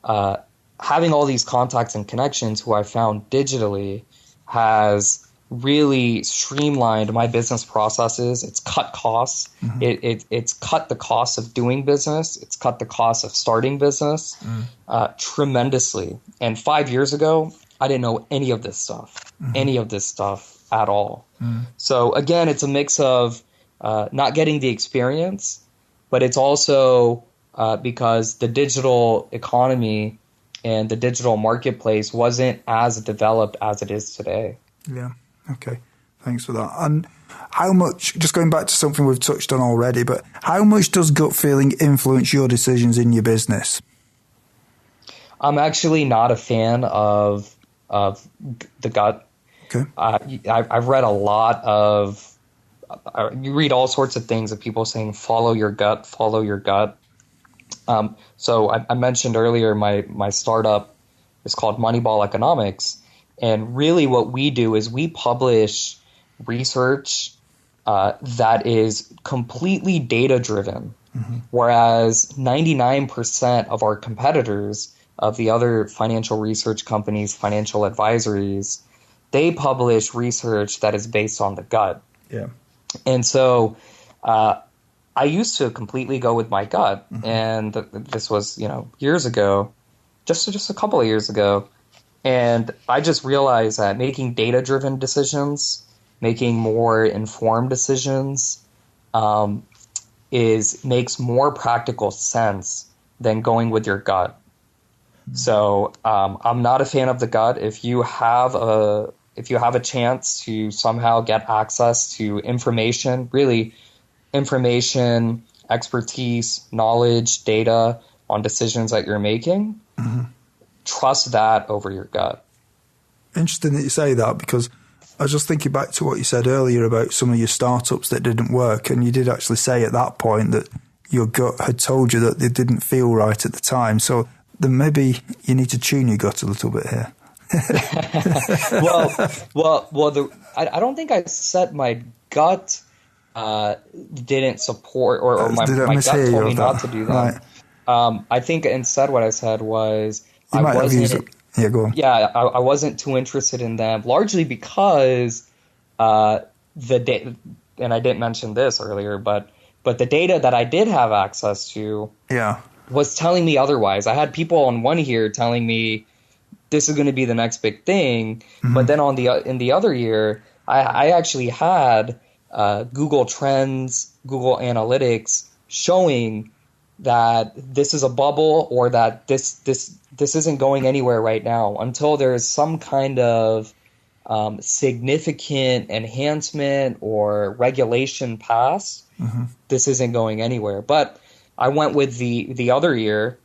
having all these contacts and connections who I found digitally has really streamlined my business processes. It's cut costs. Mm-hmm. It's cut the cost of doing business. It's cut the cost of starting business tremendously. And 5 years ago, I didn't know any of this stuff, at all. Mm-hmm. So again, it's a mix of not getting the experience, but it's also because the digital economy and the digital marketplace wasn't as developed as it is today. Yeah. Okay. Thanks for that. And how much, just going back to something we've touched on already, but how much does gut feeling influence your decisions in your business? I'm actually not a fan of the gut. Okay. I've read a lot of, you read all sorts of things of people saying, follow your gut, follow your gut. So I mentioned earlier my startup is called Moneyball Economics. And really what we do is we publish research that is completely data-driven, mm-hmm. whereas 99% of our competitors, of the other financial research companies, financial advisories, they publish research that is based on the gut. Yeah. And so I used to completely go with my gut, mm-hmm. and this was years ago, just a couple of years ago. And I just realized that making data-driven decisions, making more informed decisions, makes more practical sense than going with your gut. Mm-hmm. So I'm not a fan of the gut. If you have a chance to somehow get access to information, expertise, knowledge, data on decisions that you're making. Mm-hmm. Trust that over your gut. Interesting that you say that, because I was just thinking back to what you said earlier about some of your startups that didn't work, and you did actually say at that point that your gut had told you that they didn't feel right at the time. So then maybe you need to tune your gut a little bit here. I don't think I said my gut didn't support or my gut told me not to do that. Right. I think instead what I said was, you might have used it. Yeah, go on. Yeah, I wasn't too interested in them, largely because the data, and I didn't mention this earlier, but the data that I did have access to was telling me otherwise. I had people on one year telling me this is going to be the next big thing, mm-hmm. but then in the other year, I actually had Google Trends, Google Analytics showing that this is a bubble or that this isn't going anywhere right now until there's some kind of significant enhancement or regulation passed. This isn't going anywhere. But I went with the other ear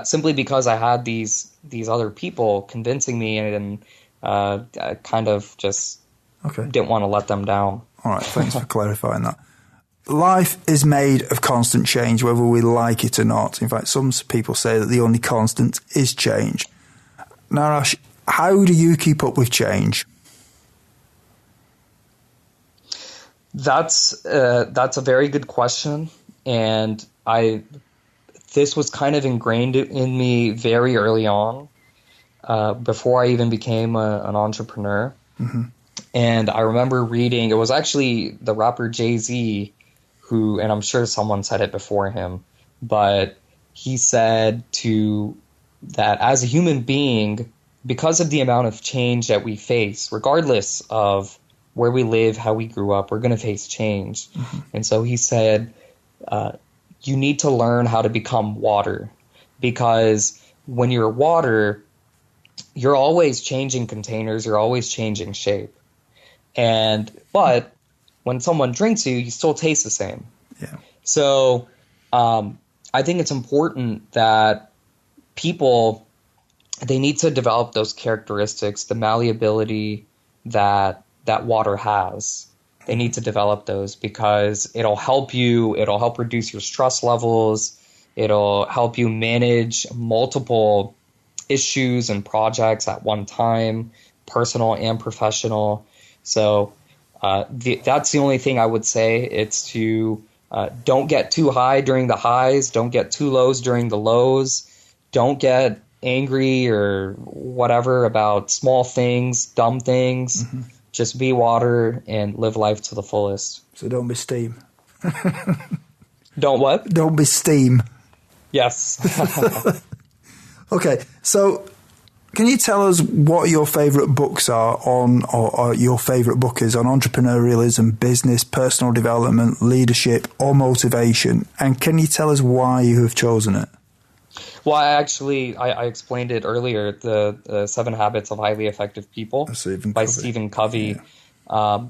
simply because I had these other people convincing me, and I kind of just didn't want to let them down. All right, thanks for clarifying that. Life is made of constant change, whether we like it or not. In fact, some people say that the only constant is change. Naresh, how do you keep up with change? That's a very good question, and this was kind of ingrained in me very early on, before I even became an entrepreneur. And I remember reading, it was actually the rapper Jay-Z who, and I'm sure someone said it before him, but he said that as a human being, because of the amount of change that we face, regardless of where we live, how we grew up, we're going to face change. And so he said, you need to learn how to become water, because when you're water, you're always changing containers, you're always changing shape. But when someone drinks you still taste the same. Yeah. So I think it's important that people, they need to develop those characteristics, the malleability that water has. They need to develop those because it'll help reduce your stress levels. It'll help you manage multiple issues and projects at one time, personal and professional. So that's the only thing I would say. It's to don't get too high during the highs, don't get too lows during the lows, don't get angry or whatever about small things, dumb things. Just be water and live life to the fullest. So don't be steam. Don't what? Don't be steam. Yes. Okay, so can you tell us what your favourite books are on, or your favourite book is on entrepreneurialism, business, personal development, leadership, or motivation? And can you tell us why you have chosen it? Well, I explained it earlier, the 7 Habits of Highly Effective People by Stephen Covey. Yeah.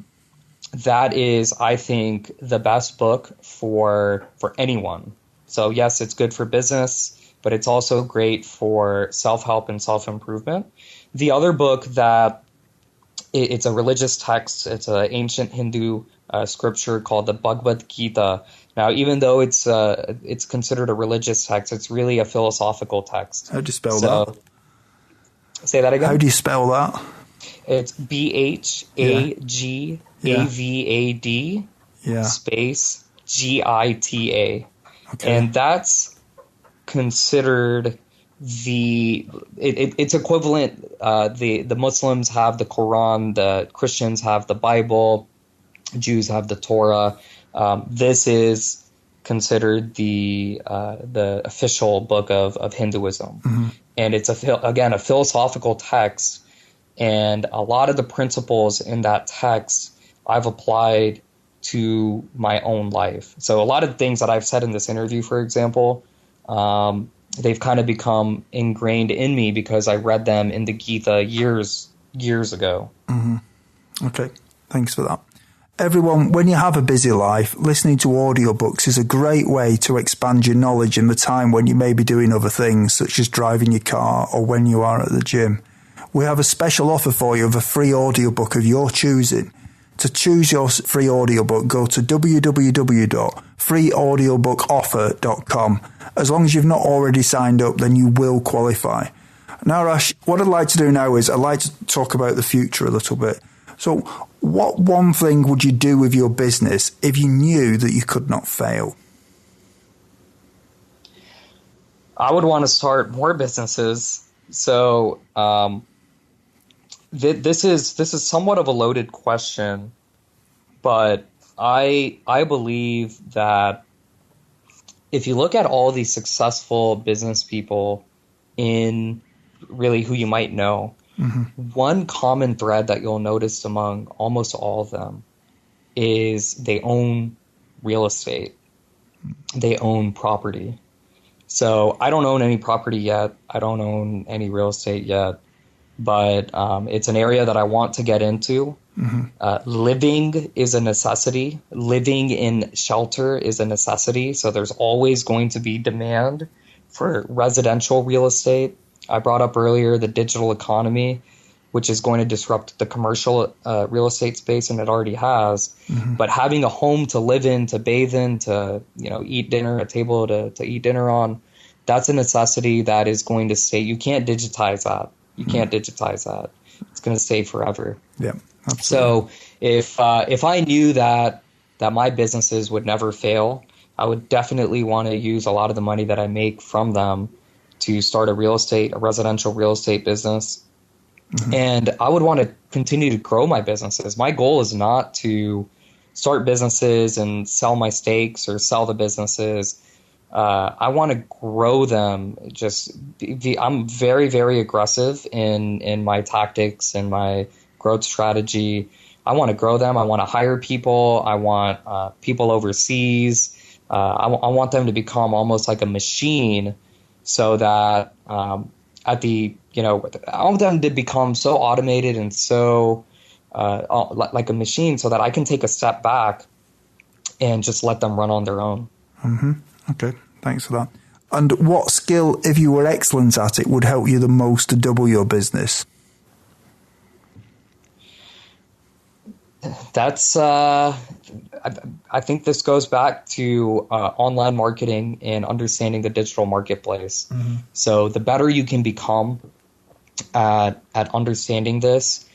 That is, I think, the best book for anyone. So yes, it's good for business, but it's also great for self-help and self-improvement. The other book that it's a religious text, it's an ancient Hindu scripture called the Bhagavad Gita. Now, even though it's considered a religious text, it's really a philosophical text. How do you spell that? Say that again? How do you spell that? It's BHAGAVAD space GITA. Okay. And that's considered it's equivalent. The Muslims have the Quran, the Christians have the Bible, Jews have the Torah. This is considered the official book of Hinduism, and it's a philosophical text. And a lot of the principles in that text I've applied to my own life. So a lot of things that I've said in this interview, for example, they've kind of become ingrained in me because I read them in the Gita years ago. Okay, thanks for that. Everyone, when you have a busy life, listening to audiobooks is a great way to expand your knowledge in the time when you may be doing other things, such as driving your car or when you are at the gym. We have a special offer for you of a free audiobook of your choosing. To choose your free audiobook, go to www.freeaudiobookoffer.com. As long as you've not already signed up, then you will qualify. Naresh, what I'd like to do now is I'd like to talk about the future a little bit. So what one thing would you do with your business if you knew that you could not fail? I would want to start more businesses. So this is somewhat of a loaded question, but I believe that if you look at all these successful business people in really who you might know, one common thread that you'll notice among almost all of them is they own real estate. They own property. So I don't own any property yet. I don't own any real estate yet. But it's an area that I want to get into. Living is a necessity. Living in shelter is a necessity. So there's always going to be demand for residential real estate. I brought up earlier the digital economy, which is going to disrupt the commercial real estate space, and it already has. But having a home to live in, to bathe in, to eat dinner, a table to eat dinner on, that's a necessity that is going to stay. You can't digitize that. You can't digitize that. It's going to stay forever. Yeah, absolutely. So if I knew that my businesses would never fail, I would definitely want to use a lot of the money that I make from them to start a residential real estate business. And I would want to continue to grow my businesses. My goal is not to start businesses and sell my stakes or sell the businesses. I want to grow them. I'm very, very aggressive in my tactics and my growth strategy. I want to grow them. I want to hire people. I want people overseas. I want them to become almost like a machine, so that I want them to become so automated and so like a machine, so that I can take a step back and just let them run on their own. Okay, thanks for that. And what skill, if you were excellent at it, would help you the most to double your business? That's I think this goes back to online marketing and understanding the digital marketplace. So the better you can become at understanding this,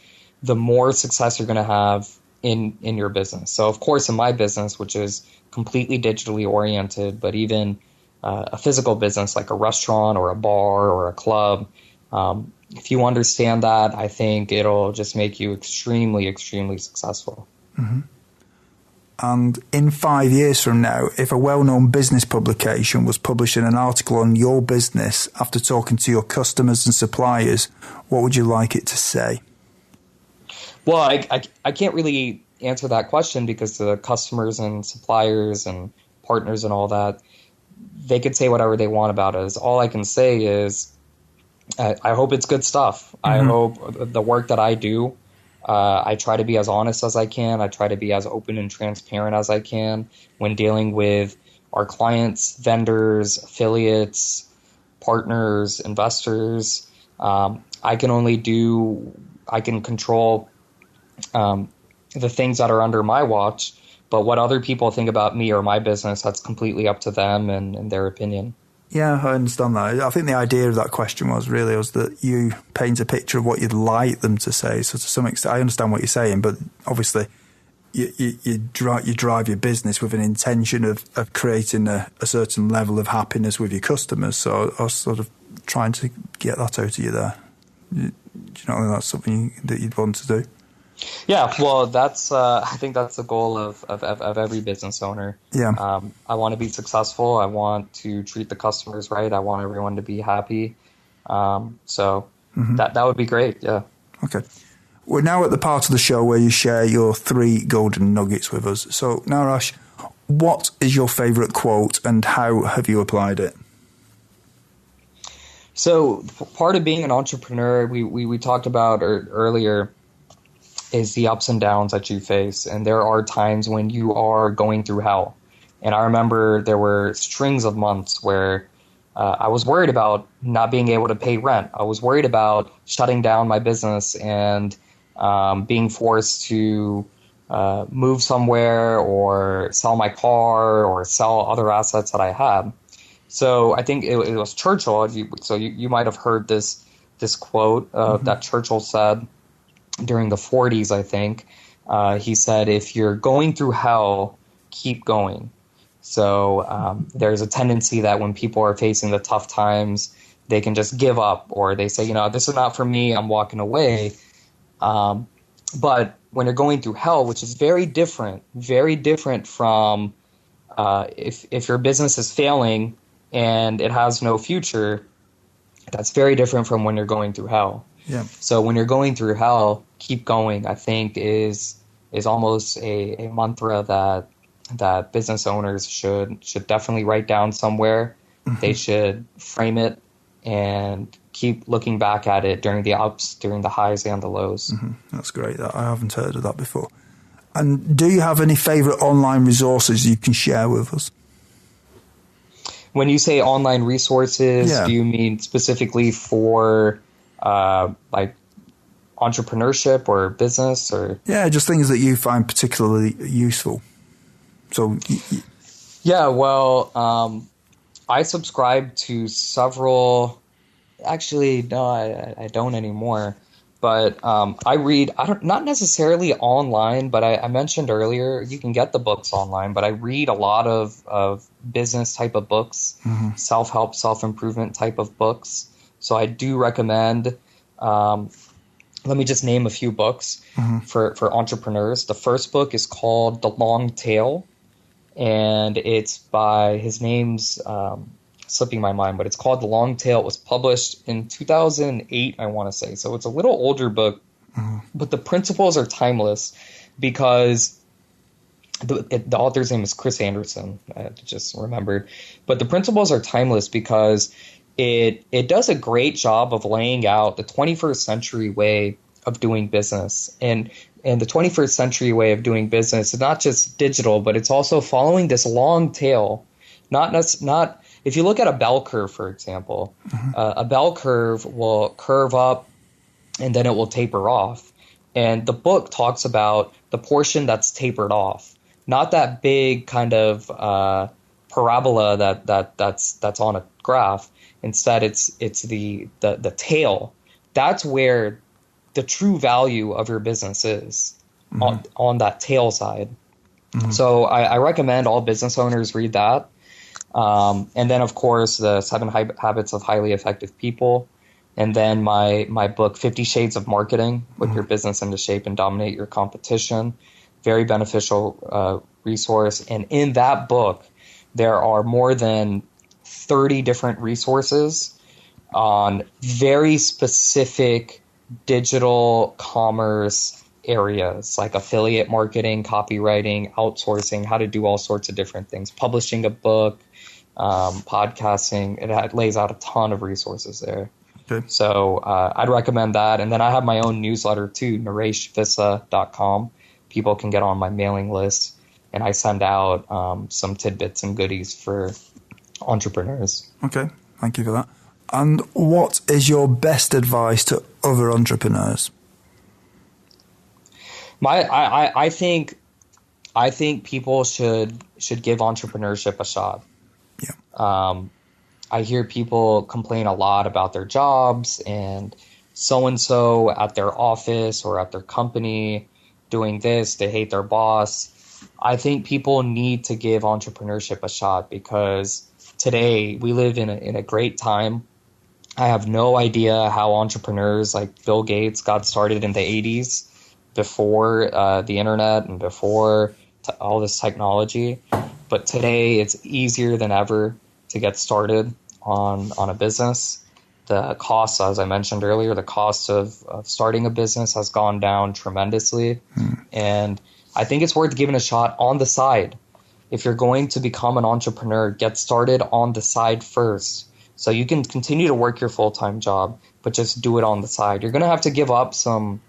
the more success you're going to have in your business. So of course, in my business, which is completely digitally oriented, but even a physical business like a restaurant or a bar or a club, if you understand that, I think it'll just make you extremely, extremely successful. And in 5 years from now, if a well-known business publication was publishing an article on your business after talking to your customers and suppliers, what would you like it to say? Well, I can't really answer that question, because the customers and suppliers and partners and all that, they could say whatever they want about us. All I can say is I hope it's good stuff. I hope the work that I do, I try to be as honest as I can. I try to be as open and transparent as I can when dealing with our clients, vendors, affiliates, partners, investors. I can control the things that are under my watch, but what other people think about me or my business, that's completely up to them and their opinion. Yeah, I understand that. I think the idea of that question was that you paint a picture of what you'd like them to say. So to some extent, I understand what you're saying, but obviously you drive your business with an intention of creating a certain level of happiness with your customers. So I was sort of trying to get that out of you there. Do you not think that's something that you'd want to do? Yeah, well, that's I think that's the goal of every business owner. Yeah. I want to be successful. I want to treat the customers right. I want everyone to be happy. So that would be great. Yeah. Okay. We're now at the part of the show where you share your 3 golden nuggets with us. So, Naresh, what is your favorite quote and how have you applied it? So, part of being an entrepreneur, we talked about earlier, is the ups and downs that you face. And there are times when you are going through hell. And I remember there were strings of months where I was worried about not being able to pay rent. I was worried about shutting down my business and being forced to move somewhere or sell my car or sell other assets that I had. So I think it was Churchill. So you might have heard this quote that Churchill said during the 40s, I think. He said, if you're going through hell, keep going. So there's a tendency that when people are facing the tough times, they can just give up, or they say, this is not for me, I'm walking away. But when you're going through hell, which is very different from if your business is failing and it has no future, that's very different from when you're going through hell. Yeah. So when you're going through hell, keep going, I think is is almost a mantra that business owners should definitely write down somewhere. Mm-hmm. They should frame it and keep looking back at it during the ups, during the highs and the lows. Mm-hmm. That's great. I haven't heard of that before. And do you have any favorite online resources you can share with us? When you say online resources, do you mean specifically for like entrepreneurship or business, or? Yeah, just things that you find particularly useful. So, yeah, well, I subscribe to several. Actually, no, I don't anymore. But I read, not necessarily online, but I mentioned earlier, you can get the books online, but I read a lot of business type of books, mm-hmm. self-help, self-improvement type of books. So I do recommend, let me just name a few books mm-hmm. for entrepreneurs. The first book is called The Long Tail, and it's by, his name's slipping my mind, but it's called The Long Tail. It was published in 2008, I want to say. So it's a little older book, mm-hmm. but the principles are timeless because the author's name is Chris Anderson. I just remembered. But the principles are timeless because it does a great job of laying out the 21st century way of doing business. And the 21st century way of doing business is not just digital, but it's also following this long tail. Not if you look at a bell curve, for example, mm-hmm. A bell curve will curve up and then it will taper off. And the book talks about the portion that's tapered off, not that big kind of parabola that's on a graph. Instead, it's the tail. That's where the true value of your business is, mm-hmm. on that tail side. Mm-hmm. So I recommend all business owners read that. And then, of course, the 7 Habits of Highly Effective People. And then my book, 50 Shades of Marketing, Put mm-hmm. your business into shape and dominate your competition. Very beneficial resource. And in that book, there are more than 30 different resources on very specific digital commerce areas like affiliate marketing, copywriting, outsourcing, how to do all sorts of different things, publishing a book, podcasting. It lays out a ton of resources there. Okay. So I'd recommend that. And then I have my own newsletter too, NareshVissa.com. People can get on my mailing list, and I send out some tidbits and goodies for entrepreneurs. Okay, thank you for that. And what is your best advice to other entrepreneurs? I think people should give entrepreneurship a shot. Yeah. I hear people complain a lot about their jobs and so at their office or at their company doing this. They hate their boss. I think people need to give entrepreneurship a shot because today we live in a great time. I have no idea how entrepreneurs like Bill Gates got started in the 80s before the internet and before all this technology. But today it's easier than ever to get started on a business. The cost, as I mentioned earlier, the cost of starting a business has gone down tremendously. And I think it's worth giving a shot on the side. If you're going to become an entrepreneur, get started on the side first. So you can continue to work your full-time job, but just do it on the side. You're going to have to give up some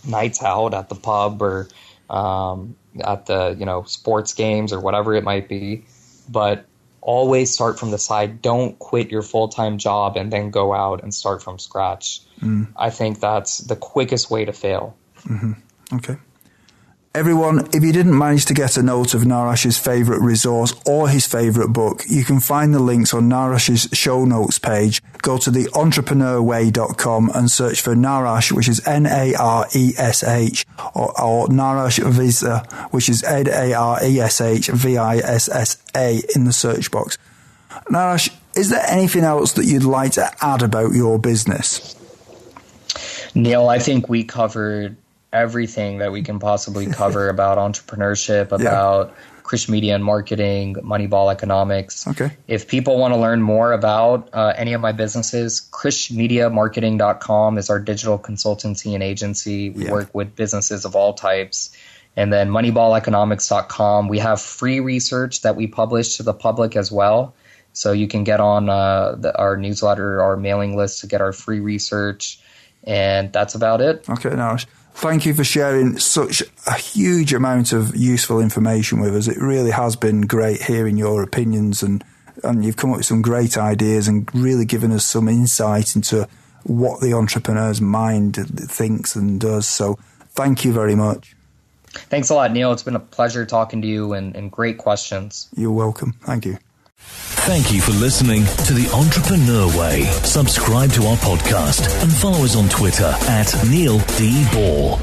nights out at the pub or at the sports games or whatever it might be. But always start from the side. Don't quit your full-time job and then go out and start from scratch. I think that's the quickest way to fail. Mm-hmm. Okay. Everyone, if you didn't manage to get a note of Naresh's favourite resource or his favourite book, you can find the links on Naresh's show notes page. Go to the entrepreneurway.com and search for Naresh, which is Naresh, or Naresh Vissa, which is Nareshvissa in the search box. Naresh, is there anything else that you'd like to add about your business? Neil, I think we covered everything that we can possibly cover about entrepreneurship, about Krish media and marketing, Moneyball economics. Okay. If people want to learn more about any of my businesses, krishmediamarketing.com is our digital consultancy and agency. We work with businesses of all types. And then moneyballeconomics.com. We have free research that we publish to the public as well. So you can get on our newsletter, our mailing list to get our free research. And that's about it. Okay, Naresh. Thank you for sharing such a huge amount of useful information with us. It really has been great hearing your opinions, and you've come up with some great ideas and really given us some insight into what the entrepreneur's mind thinks and does. So thank you very much. Thanks a lot, Neil. It's been a pleasure talking to you and great questions. You're welcome. Thank you. Thank you for listening to The Entrepreneur Way. Subscribe to our podcast and follow us on Twitter @Neil D. Ball.